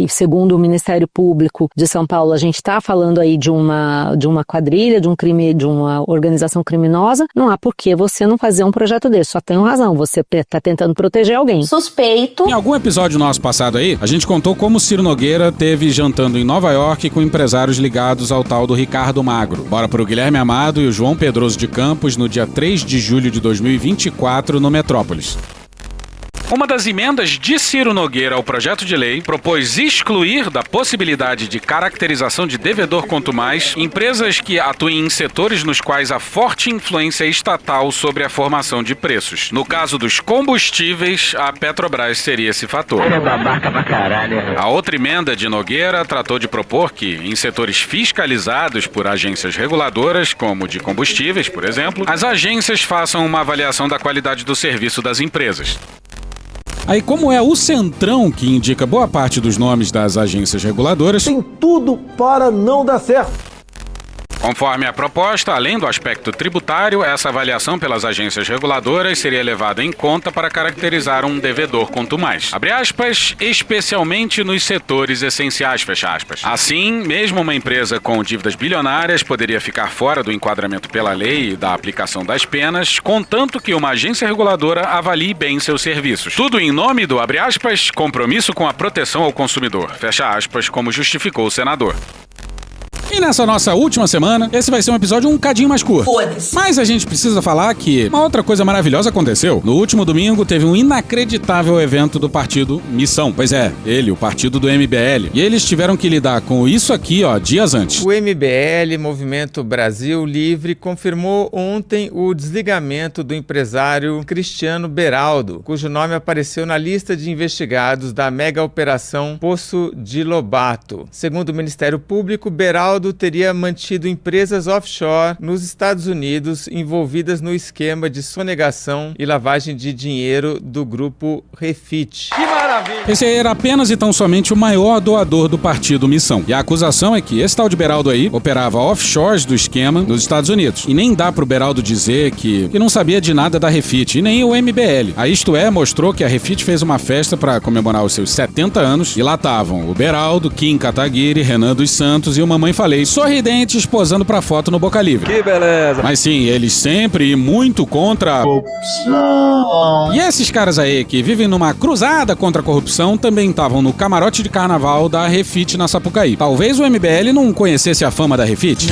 segundo o Ministério Público de São Paulo, a gente está falando aí de uma quadrilha, de um crime, de uma organização criminosa. Não há por que você não fazer um projeto desse. Só tem razão. Você está tentando proteger alguém. Suspeito. Em algum episódio nosso passado aí, a gente contou como Ciro Nogueira teve jantando em Nova York com empresários ligados ao tal do Ricardo Magro. Bora pro Guilherme Amado e o João Pedroso de Campos no dia 3 de julho de 2024 no Metrópolis. Uma das emendas de Ciro Nogueira ao projeto de lei propôs excluir da possibilidade de caracterização de devedor contumaz empresas que atuem em setores nos quais há forte influência estatal sobre a formação de preços. No caso dos combustíveis, a Petrobras seria esse fator. A outra emenda de Nogueira tratou de propor que, em setores fiscalizados por agências reguladoras, como de combustíveis, por exemplo, as agências façam uma avaliação da qualidade do serviço das empresas. Aí, como é o Centrão que indica boa parte dos nomes das agências reguladoras, tem tudo para não dar certo. Conforme a proposta, além do aspecto tributário, essa avaliação pelas agências reguladoras seria levada em conta para caracterizar um devedor contumaz. Abre aspas, especialmente nos setores essenciais, fecha aspas. Assim, mesmo uma empresa com dívidas bilionárias poderia ficar fora do enquadramento pela lei e da aplicação das penas, contanto que uma agência reguladora avalie bem seus serviços. Tudo em nome do, abre aspas, compromisso com a proteção ao consumidor, fecha aspas, como justificou o senador. E nessa nossa última semana, esse vai ser um episódio um cadinho mais curto. Mas a gente precisa falar que uma outra coisa maravilhosa aconteceu. No último domingo, teve um inacreditável evento do partido Missão. Pois é, o partido do MBL. E eles tiveram que lidar com isso aqui, dias antes. O MBL, Movimento Brasil Livre, confirmou ontem o desligamento do empresário Cristiano Beraldo, cujo nome apareceu na lista de investigados da mega operação Poço de Lobato. Segundo o Ministério Público, Beraldo teria mantido empresas offshore nos Estados Unidos envolvidas no esquema de sonegação e lavagem de dinheiro do grupo Refit. Que maravilha! Esse era apenas e tão somente o maior doador do partido Missão. E a acusação é que esse tal de Beraldo aí operava offshores do esquema nos Estados Unidos. E nem dá pro Beraldo dizer que não sabia de nada da Refit, e nem o MBL. A Isto É mostrou que a Refit fez uma festa para comemorar os seus 70 anos e lá estavam o Beraldo, Kim Kataguiri, Renan dos Santos e o Mamãe Falei, sorridentes, posando pra foto no Boca Livre. Que beleza! Mas sim, eles sempre e muito contra a corrupção. E esses caras aí que vivem numa cruzada contra a corrupção também estavam no camarote de carnaval da Refit na Sapucaí. Talvez o MBL não conhecesse a fama da Refit.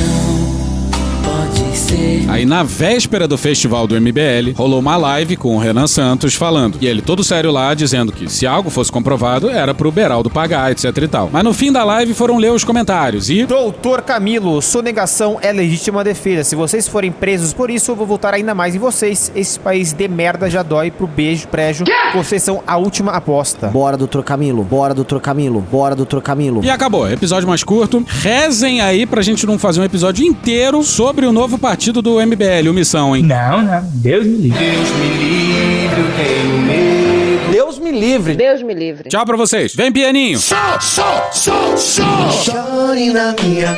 Aí na véspera do festival do MBL, rolou uma live com o Renan Santos falando. E ele todo sério lá, dizendo que se algo fosse comprovado, era pro Beraldo pagar, etc e tal. Mas no fim da live foram ler os comentários e... Doutor Camilo, sonegação é legítima defesa. Se vocês forem presos por isso, eu vou voltar ainda mais em vocês. Esse país de merda já dói pro beijo, prédio. Vocês são a última aposta. Bora, doutor Camilo. Bora, doutor Camilo. Bora, doutor Camilo. E acabou. Episódio mais curto. Rezem aí pra gente não fazer um episódio inteiro sobre o novo partido do MBL, o Missão, hein? Não. Deus me livre. Deus me livre, eu tenho medo. Deus me livre. Deus me livre. Tchau pra vocês. Vem, pianinho.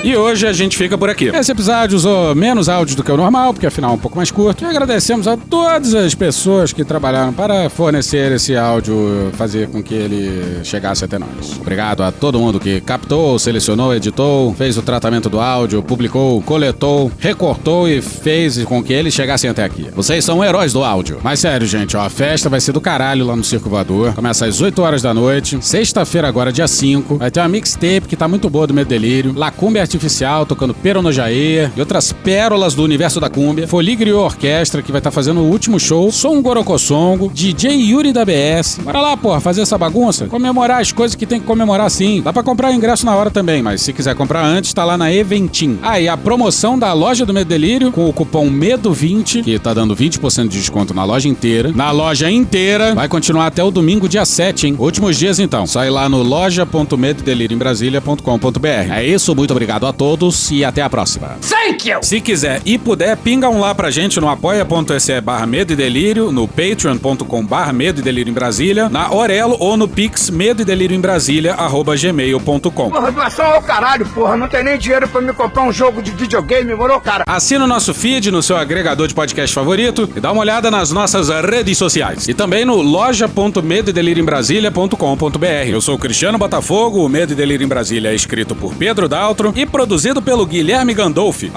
E hoje a gente fica por aqui. Esse episódio usou menos áudio do que o normal, porque afinal é um pouco mais curto. E agradecemos a todas as pessoas que trabalharam para fornecer esse áudio, fazer com que ele chegasse até nós. Obrigado a todo mundo que captou, selecionou, editou, fez o tratamento do áudio, publicou, coletou, recortou e fez com que eles chegassem até aqui. Vocês são heróis do áudio. Mas sério, gente, a festa vai ser do caralho lá no Circo Voador. Salvador. Começa às 8 horas da noite. Sexta-feira agora, dia 5. Vai ter uma mixtape que tá muito boa do Medo e Delírio. Lacúmbia Artificial tocando Pero no Jaê e outras pérolas do universo da cúmbia. Folie Griot Orquestra, que vai estar fazendo o último show. Som Gorocosongo. DJ Yuri da BS. Bora lá, porra, fazer essa bagunça. Comemorar as coisas que tem que comemorar sim. Dá pra comprar ingresso na hora também, mas se quiser comprar antes, tá lá na Eventim. Ah, e a promoção da loja do Medo e Delírio, com o cupom MEDO20, que tá dando 20% de desconto na loja inteira. Na loja inteira. Vai continuar até o domingo, dia 7, hein? Últimos dias, então. Só ir lá no loja.medodelirioembrasilha.com.br. É isso, muito obrigado a todos e até a próxima. Thank you! Se quiser e puder, pinga um lá pra gente no apoia.se/Medo e Delírio, no patreon.com/Medo e Delírio em Brasília, na Orelo ou no Pix Medo e Delírio em Brasília@gmail.com. Porra, doação ao caralho, porra. Não tem nem dinheiro pra me comprar um jogo de videogame, moro, cara? Assina o nosso feed no seu agregador de podcast favorito e dá uma olhada nas nossas redes sociais. E também no loja.medoedelirioembrasilha.com.br. Eu sou o Cristiano Botafogo, o Medo e Delírio em Brasília é escrito por Pedro Daltro e produzido pelo Guilherme Gandolfi,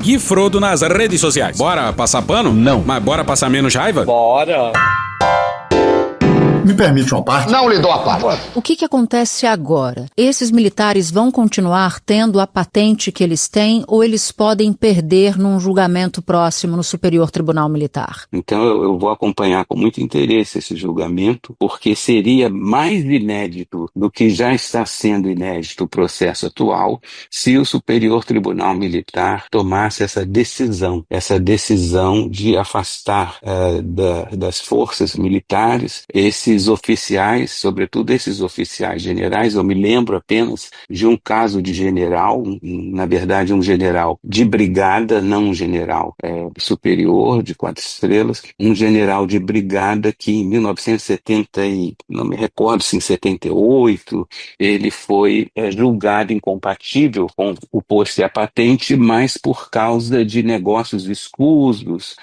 @GuiFrodo nas redes sociais. Bora passar pano? Não. Mas bora passar menos raiva? Bora! Me permite uma parte? Não lhe dou a parte. O que acontece agora? Esses militares vão continuar tendo a patente que eles têm ou eles podem perder num julgamento próximo no Superior Tribunal Militar? Então eu vou acompanhar com muito interesse esse julgamento, porque seria mais inédito do que já está sendo inédito o processo atual se o Superior Tribunal Militar tomasse essa decisão de afastar das forças militares esses oficiais, sobretudo esses oficiais generais. Eu me lembro apenas de um caso de general, na verdade um general de brigada, não um general superior de 4 estrelas, um general de brigada que em 1970, não me recordo se em 78, ele foi julgado incompatível com o posto e a patente, mas por causa de negócios escusos,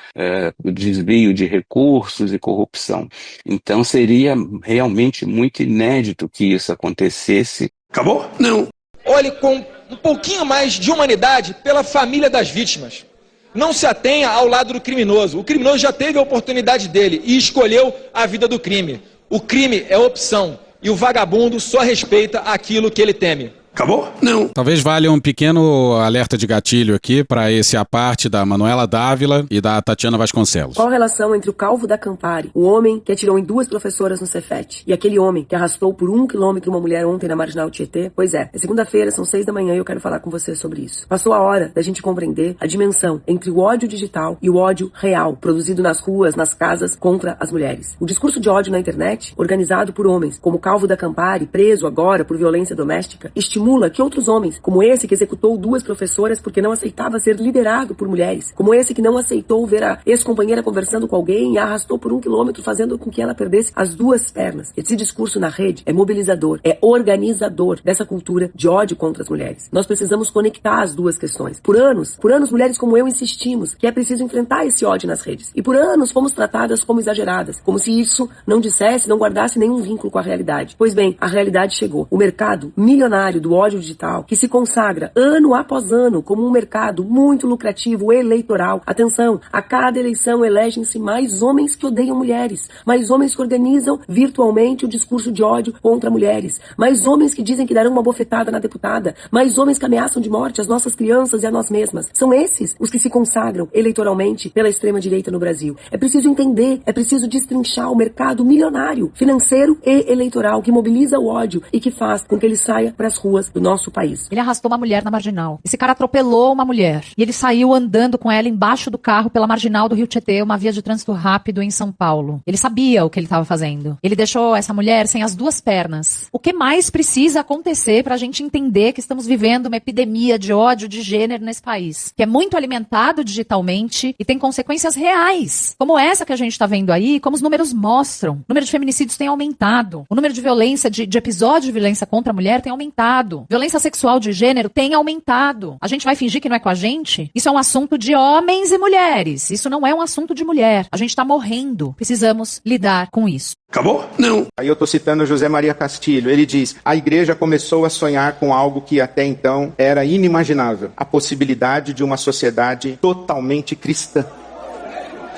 desvio de recursos e corrupção. Então seria realmente muito inédito que isso acontecesse. Acabou? Não. Olhe com um pouquinho mais de humanidade pela família das vítimas. Não se atenha ao lado do criminoso. O criminoso já teve a oportunidade dele e escolheu a vida do crime. O crime é opção e o vagabundo só respeita aquilo que ele teme. Acabou? Não. Talvez valha um pequeno alerta de gatilho aqui para esse à parte da Manuela Dávila e da Tatiana Vasconcelos. Qual a relação entre o Calvo da Campari, o homem que atirou em 2 professoras no Cefet, e aquele homem que arrastou por 1 quilômetro uma mulher ontem na Marginal Tietê? Pois é segunda-feira, são 6 da manhã e eu quero falar com você sobre isso. Passou a hora da gente compreender a dimensão entre o ódio digital e o ódio real, produzido nas ruas, nas casas, contra as mulheres. O discurso de ódio na internet, organizado por homens, como o Calvo da Campari, preso agora por violência doméstica, estimula que outros homens, como esse que executou 2 professoras porque não aceitava ser liderado por mulheres, como esse que não aceitou ver a ex-companheira conversando com alguém e a arrastou por 1 quilômetro, fazendo com que ela perdesse as 2 pernas. Esse discurso na rede é mobilizador, é organizador dessa cultura de ódio contra as mulheres. Nós precisamos conectar as 2 questões. Por anos, mulheres como eu insistimos que é preciso enfrentar esse ódio nas redes. E por anos fomos tratadas como exageradas, como se isso não dissesse, não guardasse nenhum vínculo com a realidade. Pois bem, a realidade chegou. O mercado milionário do ódio digital, que se consagra ano após ano como um mercado muito lucrativo eleitoral. Atenção, a cada eleição elegem-se mais homens que odeiam mulheres, mais homens que organizam virtualmente o discurso de ódio contra mulheres, mais homens que dizem que darão uma bofetada na deputada, mais homens que ameaçam de morte as nossas crianças e a nós mesmas. São esses os que se consagram eleitoralmente pela extrema-direita no Brasil. É preciso entender, é preciso destrinchar o mercado milionário, financeiro e eleitoral que mobiliza o ódio e que faz com que ele saia para as ruas do nosso país. Ele arrastou uma mulher na Marginal. Esse cara atropelou uma mulher. E ele saiu andando com ela embaixo do carro pela Marginal do Rio Tietê, uma via de trânsito rápido em São Paulo. Ele sabia o que ele estava fazendo. Ele deixou essa mulher sem as 2 pernas. O que mais precisa acontecer pra gente entender que estamos vivendo uma epidemia de ódio de gênero nesse país? Que é muito alimentado digitalmente e tem consequências reais. Como essa que a gente tá vendo aí, como os números mostram. O número de feminicídios tem aumentado. O número de violência, de episódios de violência contra a mulher tem aumentado. Violência sexual de gênero tem aumentado. A gente vai fingir que não é com a gente? Isso é um assunto de homens e mulheres. Isso não é um assunto de mulher. A gente tá morrendo. Precisamos lidar com isso. Acabou? Não. Aí eu tô citando José Maria Castilho. Ele diz: a igreja começou a sonhar com algo que até então era inimaginável. A possibilidade de uma sociedade totalmente cristã.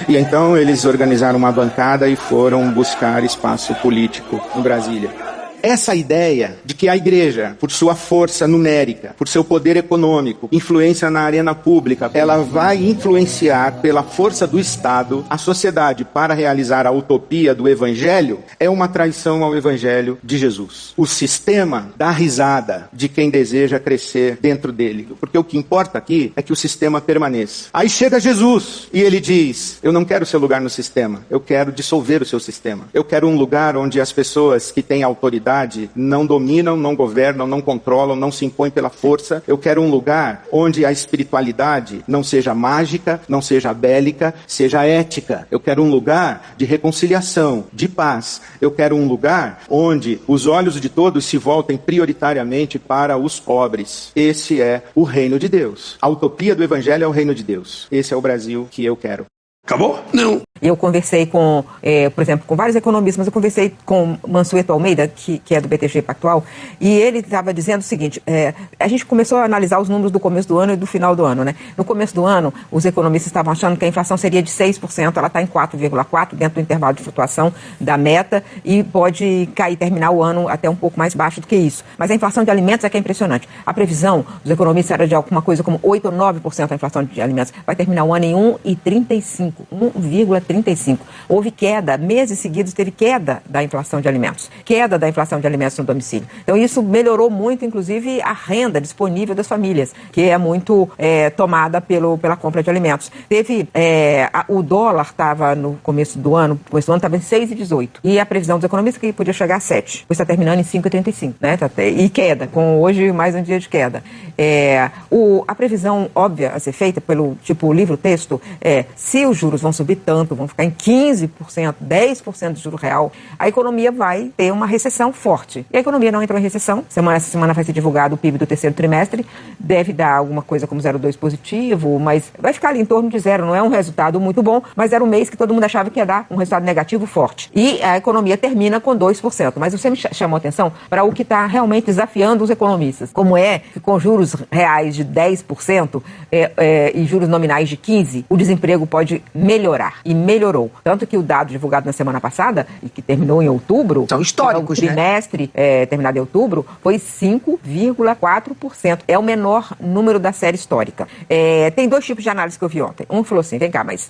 E então eles organizaram uma bancada e foram buscar espaço político em Brasília. Essa ideia de que a igreja, por sua força numérica, por seu poder econômico, influência na arena pública, ela vai influenciar pela força do Estado a sociedade para realizar a utopia do evangelho, é uma traição ao evangelho de Jesus. O sistema dá risada de quem deseja crescer dentro dele, porque o que importa aqui é que o sistema permaneça. Aí chega Jesus e ele diz: eu não quero seu lugar no sistema, eu quero dissolver o seu sistema. Eu quero um lugar onde as pessoas que têm autoridade não dominam, não governam, não controlam, não se impõem pela força. Eu quero um lugar onde a espiritualidade não seja mágica, não seja bélica, seja ética. Eu quero um lugar de reconciliação, de paz. Eu quero um lugar onde os olhos de todos se voltem prioritariamente para os pobres. Esse é o reino de Deus. A utopia do evangelho é o reino de Deus. Esse é o Brasil que eu quero. Acabou? Não. Eu conversei com, por exemplo, com vários economistas, mas eu conversei com Mansueto Almeida, que é do BTG Pactual, e ele estava dizendo o seguinte, a gente começou a analisar os números do começo do ano e do final do ano, né? No começo do ano, os economistas estavam achando que a inflação seria de 6%, ela está em 4,4%, dentro do intervalo de flutuação da meta, e pode cair, terminar o ano até um pouco mais baixo do que isso. Mas a inflação de alimentos é que é impressionante. A previsão dos economistas era de alguma coisa como 8 ou 9% a inflação de alimentos. Vai terminar o ano em 1,35%. 1,35%. Houve queda, meses seguidos teve queda da inflação de alimentos. Queda da inflação de alimentos no domicílio. Então isso melhorou muito, inclusive, a renda disponível das famílias, que é muito tomada pela compra de alimentos. Teve, o dólar estava no começo do ano estava em 6,18. E a previsão dos economistas é que podia chegar a 7. Pois está terminando em 5,35, né? E queda, com hoje mais um dia de queda. A previsão óbvia a ser feita pelo livro-texto se os juros vão subir tanto, vão ficar em 15%, 10% de juro real, a economia vai ter uma recessão forte. E a economia não entrou em recessão. Essa semana vai ser divulgado o PIB do terceiro trimestre, deve dar alguma coisa como 0,2 positivo, mas vai ficar ali em torno de 0. Não é um resultado muito bom, mas era um mês que todo mundo achava que ia dar um resultado negativo forte. E a economia termina com 2%. Mas você me chamou a atenção para o que está realmente desafiando os economistas. Como é que com juros reais de 10% e juros nominais de 15%, o desemprego pode melhorar. E melhorou. Tanto que o dado divulgado na semana passada, e que terminou em outubro... São históricos, né? O trimestre terminado em outubro foi 5,4%. É o menor número da série histórica. Tem dois tipos de análise que eu vi ontem. Um falou assim, vem cá, mas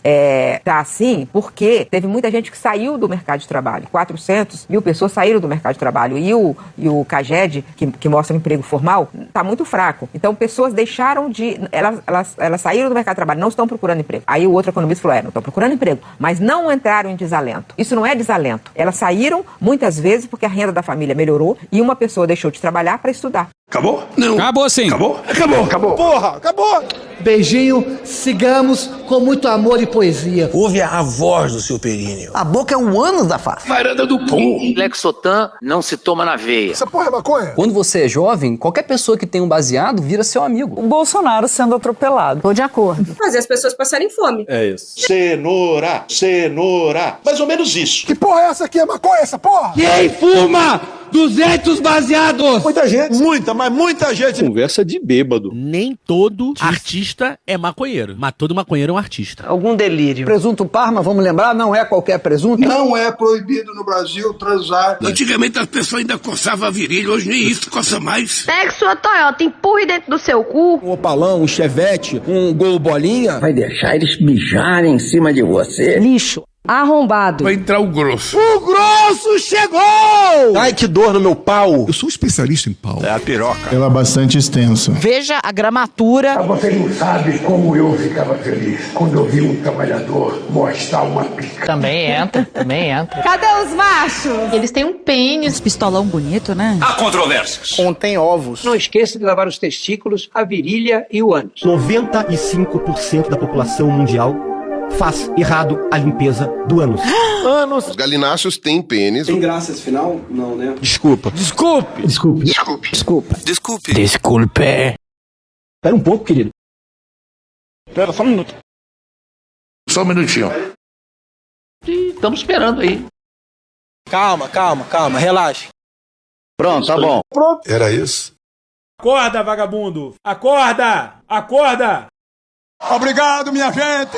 tá assim porque teve muita gente que saiu do mercado de trabalho. 400 mil pessoas saíram do mercado de trabalho. E o CAGED, que mostra o emprego formal, tá muito fraco. Então, pessoas deixaram de... Elas saíram do mercado de trabalho, não estão procurando emprego. Aí o outro economista falou, não estão procurando emprego, mas não entraram em desalento. Isso não é desalento. Elas saíram, muitas vezes, porque a renda da família melhorou e uma pessoa deixou de trabalhar para estudar. Acabou? Não. Acabou sim. Acabou? Acabou. Acabou. Porra, acabou! Beijinho, sigamos com muito amor e poesia. Ouve a voz do seu períneo. A boca é um ânus da face. Varanda do pum. Lexotan não se toma na veia. Essa porra é maconha? Quando você é jovem, qualquer pessoa que tem um baseado vira seu amigo. O Bolsonaro sendo atropelado. Tô de acordo. Fazer as pessoas passarem fome. É isso. Cenoura. Mais ou menos isso. Que porra é essa aqui? É maconha essa porra? Quem fuma 200 baseados? Muita gente. Mas muita gente. Conversa de bêbado. Nem todo artista é maconheiro, mas todo maconheiro é um artista. Algum delírio. Presunto Parma, vamos lembrar, não é qualquer presunto. Não é proibido no Brasil transar. Antigamente as pessoas ainda coçavam a virilha, hoje nem isso coça mais. Pega sua Toyota, empurre dentro do seu cu. Um Opalão, um Chevette, um Gol Bolinha. Vai deixar eles mijarem em cima de você. Lixo. Arrombado. Vai entrar o grosso. O grosso chegou! Ai, que dor no meu pau. Eu sou especialista em pau. É a piroca. Ela é bastante extensa. Veja a gramatura. Você não sabe como eu ficava feliz quando eu vi um trabalhador mostrar uma pica. Também entra. Cadê os machos? Eles têm um pênis. Pistolão bonito, né? Há controvérsias. Contém ovos. Não esqueça de lavar os testículos, a virilha e o ânus. 95% da população mundial faz errado a limpeza do ânus. Ânus. Os galináceos têm pênis. Tem graça esse final? Não, né? Desculpa. Espera um pouco, querido. Espera só um minuto. Só um minutinho. Estamos esperando aí. Calma, relaxa. Pronto, tá bom. Era isso? Acorda, vagabundo! Acorda! Obrigado, minha gente!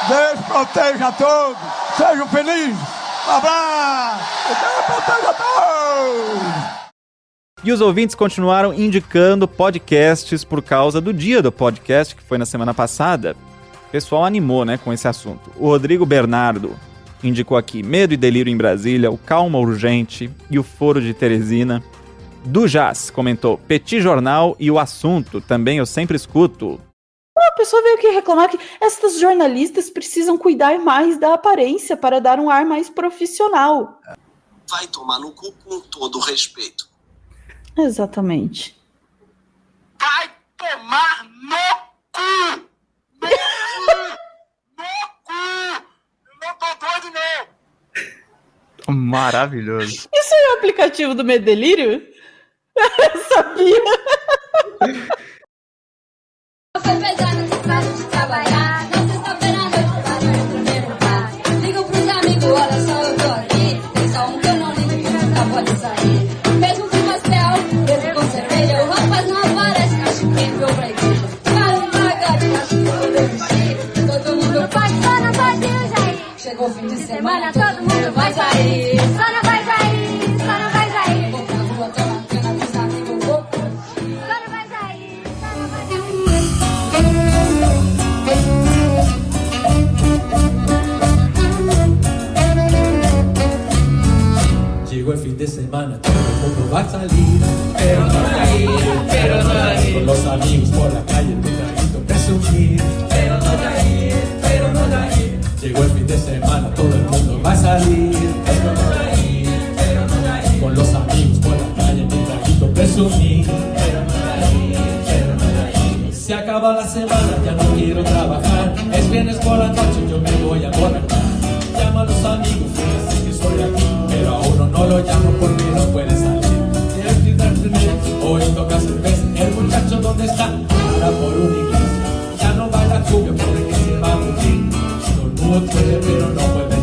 Deus proteja a todos. Sejam felizes. Um abraço. Deus proteja a todos. E os ouvintes continuaram indicando podcasts por causa do dia do podcast, que foi na semana passada. O pessoal animou, né, com esse assunto. O Rodrigo Bernardo indicou aqui Medo e Delírio em Brasília, o Calma Urgente e o Foro de Teresina. Do Jazz comentou Petit Jornal e o Assunto, também eu sempre escuto. A pessoa veio aqui reclamar que essas jornalistas precisam cuidar mais da aparência para dar um ar mais profissional. Vai tomar no cu com todo o respeito. Exatamente. Vai tomar no cu! No cu! Eu não tô doido, não! Maravilhoso. Isso é o aplicativo do Medo e Delírio? Eu sabia. Foi pesado no prazo de trabalhar. Na sexta-feira à noite tá no primeiro lugar. Ligo pros amigos, olha só, eu tô aqui. Tem só um que eu não ligo que nunca pode sair. Mesmo com pastel, mesmo com cerveja, o rapaz não aparece, acho que enviou pra igreja. Cara, um bagate, acho que eu desisti. Todo mundo faz, só não vai ter Jair. Chegou o fim de semana, todo mundo vai sair. Só não vai sair, só não vai sair. Vou pra rua, tô na cena com os amigos, vou curtir. Só não vai sair, só não vai sair. Llegó el fin de semana, todo el mundo va a salir, pero no va a ir, pero no va a ir. Con los amigos por la calle, un traguito presumir, pero no va a ir, pero no va a ir. Llegó el fin de semana, todo el mundo va a salir, pero no va a ir, pero no va a ir. Con los amigos por la calle, un traguito presumir, pero no va a ir, pero no va a ir. Se acaba la semana, ya no quiero trabajar, es viernes por la noche, yo me voy a emborrachar. Llama a los amigos, dicen que estoy aquí, pero a uno no lo llamo porque no puede salir. Hoy toca cerveza, el muchacho ¿dónde está? Ahora por una iglesia, ya no baila cumbia porque se va a morir. Todo el mundo puede pero no puede